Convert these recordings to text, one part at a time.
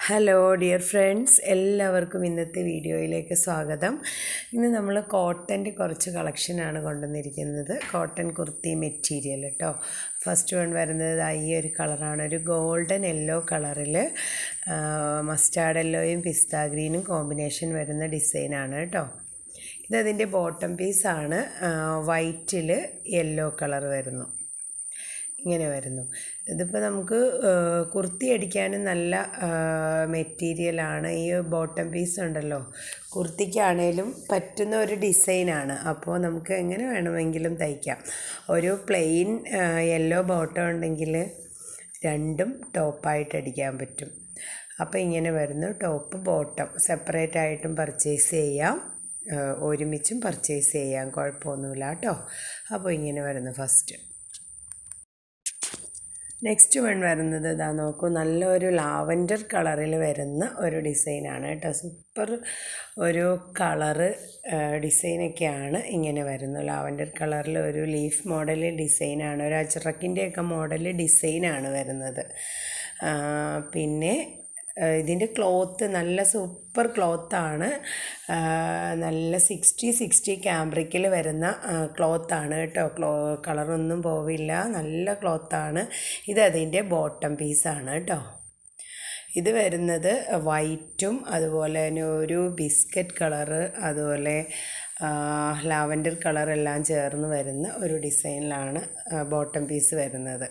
Hello dear friends, എല്ലാവർക്കും ഇന്നത്തെ വീഡിയോയിലേക്ക് സ്വാഗതം. ഇന്ന് നമ്മൾ കോട്ടൻ്റെ കുറച്ച് കളക്ഷനാണ് കൊണ്ടുവന്നിരിക്കുന്നത്. കോട്ടൺ കുർത്തി മെറ്റീരിയൽ കേട്ടോ. ഫസ്റ്റ് വൺ വരുന്നത് ഈ ഒരു കളറാണ്, ഒരു ഗോൾഡൻ യെല്ലോ കളറിൽ മസ്റ്റാർഡ് യെല്ലോയും പിസ്ത ഗ്രീനും കോമ്പിനേഷൻ വരുന്ന ഡിസൈനാണ് കേട്ടോ. ഇതതിൻ്റെ ബോട്ടം പീസാണ്, വൈറ്റിൽ യെല്ലോ കളർ വരുന്നു, ഇങ്ങനെ വരുന്നു. ഇതിപ്പോൾ നമുക്ക് കുർത്തി അടിക്കാനും നല്ല മെറ്റീരിയലാണ്. ഈ ബോട്ടം പീസ് ഉണ്ടല്ലോ, കുർത്തിക്കാണേലും പറ്റുന്ന ഒരു ഡിസൈനാണ്. അപ്പോൾ നമുക്ക് എങ്ങനെ വേണമെങ്കിലും തയ്ക്കാം. ഒരു പ്ലെയിൻ യെല്ലോ ബോട്ടം ഉണ്ടെങ്കിൽ രണ്ടും ടോപ്പായിട്ട് അടിക്കാൻ പറ്റും. അപ്പോൾ ഇങ്ങനെ വരുന്നു. ടോപ്പ് ബോട്ടം സെപ്പറേറ്റ് ആയിട്ടും പർച്ചേസ് ചെയ്യാം, ഒരുമിച്ചും പർച്ചേസ് ചെയ്യാം, കുഴപ്പമൊന്നുമില്ല കേട്ടോ. അപ്പോൾ ഇങ്ങനെ വരുന്നു ഫസ്റ്റ്. നെക്സ്റ്റ് വൺ വരുന്നത് ഇതാ നോക്കൂ, നല്ലൊരു ലാവൻഡർ കളറിൽ വരുന്ന ഒരു ഡിസൈനാണ് കേട്ടോ. സൂപ്പർ ഒരു കളറ് ഡിസൈനൊക്കെയാണ് ഇങ്ങനെ വരുന്നു. ലാവൻഡർ കളറിൽ ഒരു ലീഫ് മോഡൽ ഡിസൈനാണ്, ഒരു അജ്രക്കിൻ്റെയൊക്കെ മോഡൽ ഡിസൈനാണ് വരുന്നത്. പിന്നെ ഇതിൻ്റെ ക്ലോത്ത് നല്ല സൂപ്പർ ക്ലോത്താണ്, നല്ല 60 ക്യാമ്പ്രിക്കിൽ വരുന്ന ക്ലോത്താണ് കേട്ടോ. കളറൊന്നും പോവില്ല, നല്ല ക്ലോത്താണ്. ഇതതിൻ്റെ ബോട്ടം പീസാണ് കേട്ടോ. ഇത് വരുന്നത് വൈറ്റും അതുപോലെ തന്നെ ഒരു ബിസ്ക്കറ്റ് കളറ്, അതുപോലെ ലാവൻഡർ കളറെല്ലാം ചേർന്ന് വരുന്ന ഒരു ഡിസൈനിലാണ് ബോട്ടം പീസ് വരുന്നത്.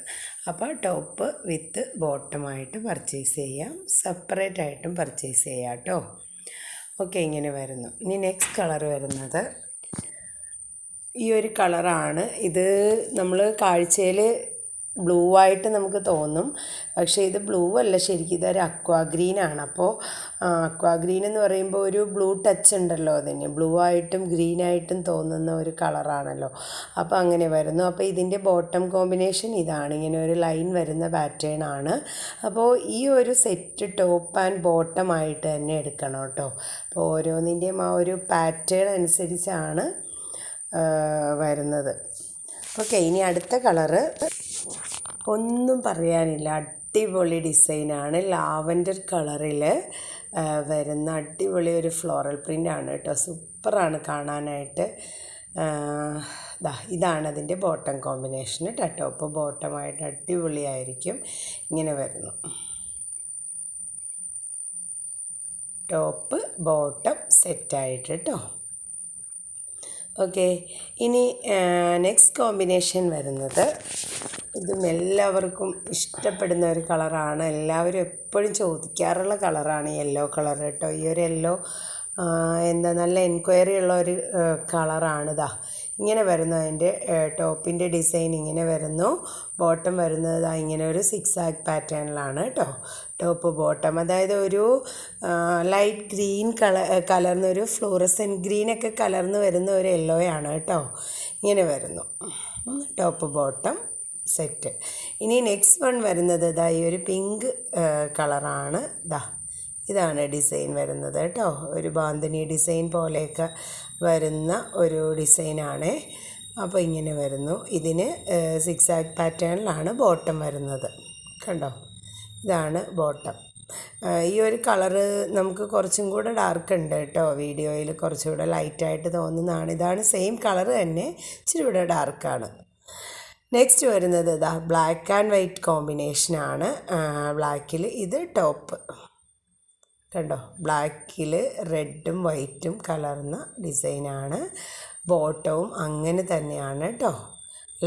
അപ്പോൾ ടോപ്പ് വിത്ത് ബോട്ടമായിട്ട് പർച്ചേസ് ചെയ്യാം, സെപ്പറേറ്റ് ആയിട്ടും പർച്ചേസ് ചെയ്യാം കേട്ടോ. ഓക്കെ, ഇങ്ങനെ വരുന്നു. ഇനി നെക്സ്റ്റ് കളർ വരുന്നത് ഈ ഒരു കളറാണ്. ഇത് നമ്മൾ കാഴ്ചയിൽ ബ്ലൂ ആയിട്ട് നമുക്ക് തോന്നും, പക്ഷേ ഇത് ബ്ലൂ അല്ല, ശരിക്കും ഇതൊരു അക്വാ ഗ്രീനാണ്. അപ്പോൾ അക്വാ ഗ്രീൻ എന്ന് പറയുമ്പോൾ ഒരു ബ്ലൂ ടച്ച് ഉണ്ടല്ലോ, അതിന് ബ്ലൂ ആയിട്ടും ഗ്രീനായിട്ടും തോന്നുന്ന ഒരു കളറാണല്ലോ. അപ്പോൾ അങ്ങനെ വരുന്നു. അപ്പോൾ ഇതിൻ്റെ ബോട്ടം കോമ്പിനേഷൻ ഇതാണ്, ഇങ്ങനെ ഒരു ലൈൻ വരുന്ന പാറ്റേൺ ആണ്. അപ്പോൾ ഈ ഒരു സെറ്റ് ടോപ്പ് ആൻഡ് ബോട്ടം ആയിട്ട് തന്നെ എടുക്കണം കേട്ടോ. അപ്പോൾ ഓരോന്നിൻ്റെയും ആ ഒരു പാറ്റേൺ അനുസരിച്ചാണ് വരുന്നത്. ഓക്കെ, ഇനി അടുത്ത കളറ് ഒന്നും പറയാനില്ല, അടിപൊളി ഡിസൈനാണ്. ലാവൻഡർ കളറിൽ വരുന്ന അടിപൊളി ഒരു ഫ്ലോറൽ പ്രിൻ്റാണ് കേട്ടോ. സൂപ്പറാണ് കാണാനായിട്ട്. ഇതാണ് അതിൻ്റെ ബോട്ടം കോമ്പിനേഷൻ കേട്ടോ. ടോപ്പ് ബോട്ടമായിട്ട് അടിപൊളിയായിരിക്കും, ഇങ്ങനെ വരുന്നു. ടോപ്പ് ബോട്ടം സെറ്റായിട്ട് കേട്ടോ. ഓക്കെ, ഇനി നെക്സ്റ്റ് കോമ്പിനേഷൻ വരുന്നത് ഇതും എല്ലാവർക്കും ഇഷ്ടപ്പെടുന്ന ഒരു കളറാണ്, എല്ലാവരും എപ്പോഴും ചോദിക്കാറുള്ള കളറാണ് യെല്ലോ കളർ കേട്ടോ. ഈ ഒരു യെല്ലോ എന്താ നല്ല എൻക്വയറി ഉള്ള ഒരു കളറാണിതാ. ഇങ്ങനെ വരുന്നു അതിൻ്റെ ടോപ്പിൻ്റെ ഡിസൈൻ, ഇങ്ങനെ വരുന്നു. ബോട്ടം വരുന്നത് ഇങ്ങനെ ഒരു സിക്സാഗ് പാറ്റേണിലാണ് കേട്ടോ. ടോപ്പ് ബോട്ടം അതായത് ഒരു ലൈറ്റ് ഗ്രീൻ കലർന്ന ഒരു ഫ്ലോറസെൻറ്റ് ഗ്രീനൊക്കെ കലർന്ന് വരുന്ന ഒരു യെല്ലോയാണ് കേട്ടോ. ഇങ്ങനെ വരുന്നു ടോപ്പ് ബോട്ടം സെറ്റ്. ഇനി നെക്സ്റ്റ് വൺ വരുന്നത് ഈ ഒരു പിങ്ക് കളറാണ്. ഇതാണ് ഡിസൈൻ വരുന്നത് കേട്ടോ. ഒരു ബാന്തിനി ഡിസൈൻ പോലെയൊക്കെ വരുന്ന ഒരു ഡിസൈനാണ്. അപ്പോൾ ഇങ്ങനെ വരുന്നു. ഇതിന് സിക്സാഗ് പാറ്റേണിലാണ് ബോട്ടം വരുന്നത്, കണ്ടോ. ഇതാണ് ബോട്ടം. ഈ ഒരു കളറ് നമുക്ക് കുറച്ചും കൂടെ ഡാർക്ക് ഉണ്ട് കേട്ടോ, വീഡിയോയിൽ കുറച്ചുകൂടെ ലൈറ്റായിട്ട് തോന്നുന്നതാണ്. ഇതാണ് സെയിം കളർ തന്നെ, ഇച്ചിരി കൂടെ ഡാർക്കാണ്. നെക്സ്റ്റ് വരുന്നത് ബ്ലാക്ക് ആൻഡ് വൈറ്റ് കോമ്പിനേഷനാണ്. ബ്ലാക്കിൽ ഇത് ടോപ്പ് കണ്ടോ, ബ്ലാക്കിൽ റെഡും വൈറ്റും കലർന്ന ഡിസൈനാണ്. ബോട്ടവും അങ്ങനെ തന്നെയാണ് കേട്ടോ.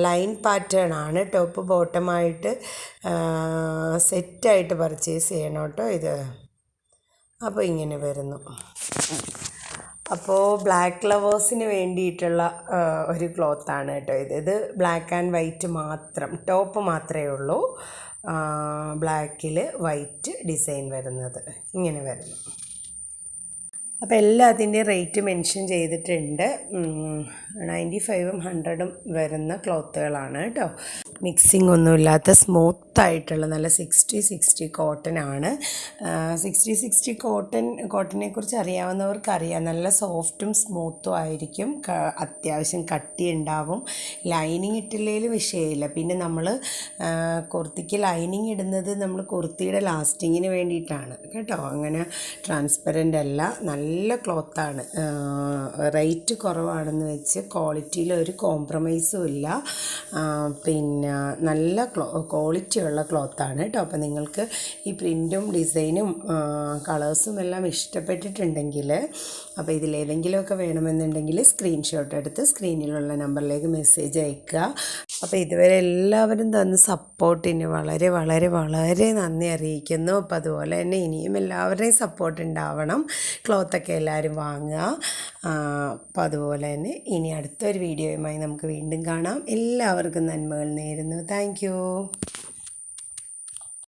ലൈൻ പാറ്റേൺ ആണ്. ടോപ്പ് ബോട്ടമായിട്ട് സെറ്റായിട്ട് പർച്ചേസ് ചെയ്യണം കേട്ടോ ഇത്. അപ്പോൾ ഇങ്ങനെ വരുന്നു. അപ്പോൾ ബ്ലാക്ക് ലവേഴ്സിന് വേണ്ടിയിട്ടുള്ള ഒരു ക്ലോത്താണ് കേട്ടോ ഇത്. ഇത് ബ്ലാക്ക് ആൻഡ് വൈറ്റ് മാത്രം, ടോപ്പ് മാത്രമേ ഉള്ളൂ ബ്ലാക്കിൽ വൈറ്റ് ഡിസൈൻ വരുന്നത്, ഇങ്ങനെ വരുന്നു. അപ്പോൾ എല്ലാത്തിൻ്റെയും റേറ്റ് മെൻഷൻ ചെയ്തിട്ടുണ്ട്. 95ഉം 100ഉം വരുന്ന ക്ലോത്തുകളാണ് കേട്ടോ. മിക്സിംഗ് ഒന്നുമില്ലാത്ത സ്മൂത്തായിട്ടുള്ള നല്ല 60-60 കോട്ടൺ ആണ്. 60-60 കോട്ടനെ കുറിച്ച് അറിയാവുന്നവർക്ക് അറിയാം, നല്ല സോഫ്റ്റും സ്മൂത്തും ആയിരിക്കും. അത്യാവശ്യം കട്ടി ഉണ്ടാവും. ലൈനിങ് ഇട്ടില്ലെങ്കിലും വിഷയമില്ല. പിന്നെ നമ്മൾ കുർത്തിക്ക് ലൈനിങ് ഇടുന്നത് നമ്മൾ കുർത്തിയുടെ ലാസ്റ്റിങ്ങിന് വേണ്ടിയിട്ടാണ് കേട്ടോ. അങ്ങനെ ട്രാൻസ്പെറൻ്റ് അല്ല, നല്ല ക്ലോത്താണ്. റേറ്റ് കുറവാണെന്ന് വെച്ച് ക്വാളിറ്റിയിൽ ഒരു കോംപ്രമൈസും ഇല്ല. പിന്നെ നല്ല ക്വാളിറ്റിയുള്ള ക്ലോത്താണ് കേട്ടോ. അപ്പോൾ നിങ്ങൾക്ക് ഈ പ്രിൻറ്റും ഡിസൈനും കളേഴ്സും എല്ലാം ഇഷ്ടപ്പെട്ടിട്ടുണ്ടെങ്കിൽ, അപ്പോൾ ഇതിലേതെങ്കിലുമൊക്കെ വേണമെന്നുണ്ടെങ്കിൽ സ്ക്രീൻഷോട്ട് എടുത്ത് സ്ക്രീനിലുള്ള നമ്പറിലേക്ക് മെസ്സേജ് അയയ്ക്കുക. അപ്പോൾ ഇതുവരെ എല്ലാവരും തന്ന സപ്പോർട്ടിന് വളരെ വളരെ വളരെ നന്ദി അറിയിക്കുന്നു. അപ്പോൾ അതുപോലെ തന്നെ ഇനിയും എല്ലാവരുടെയും സപ്പോർട്ട് ഉണ്ടാവണം. ക്ലോത്തൊക്കെ എല്ലാവരും വാങ്ങുക. അപ്പോൾ അതുപോലെ തന്നെ ഇനി അടുത്തൊരു വീഡിയോയുമായി നമുക്ക് വീണ്ടും കാണാം. എല്ലാവർക്കും നന്മകൾ നേരുന്നു. Thank you.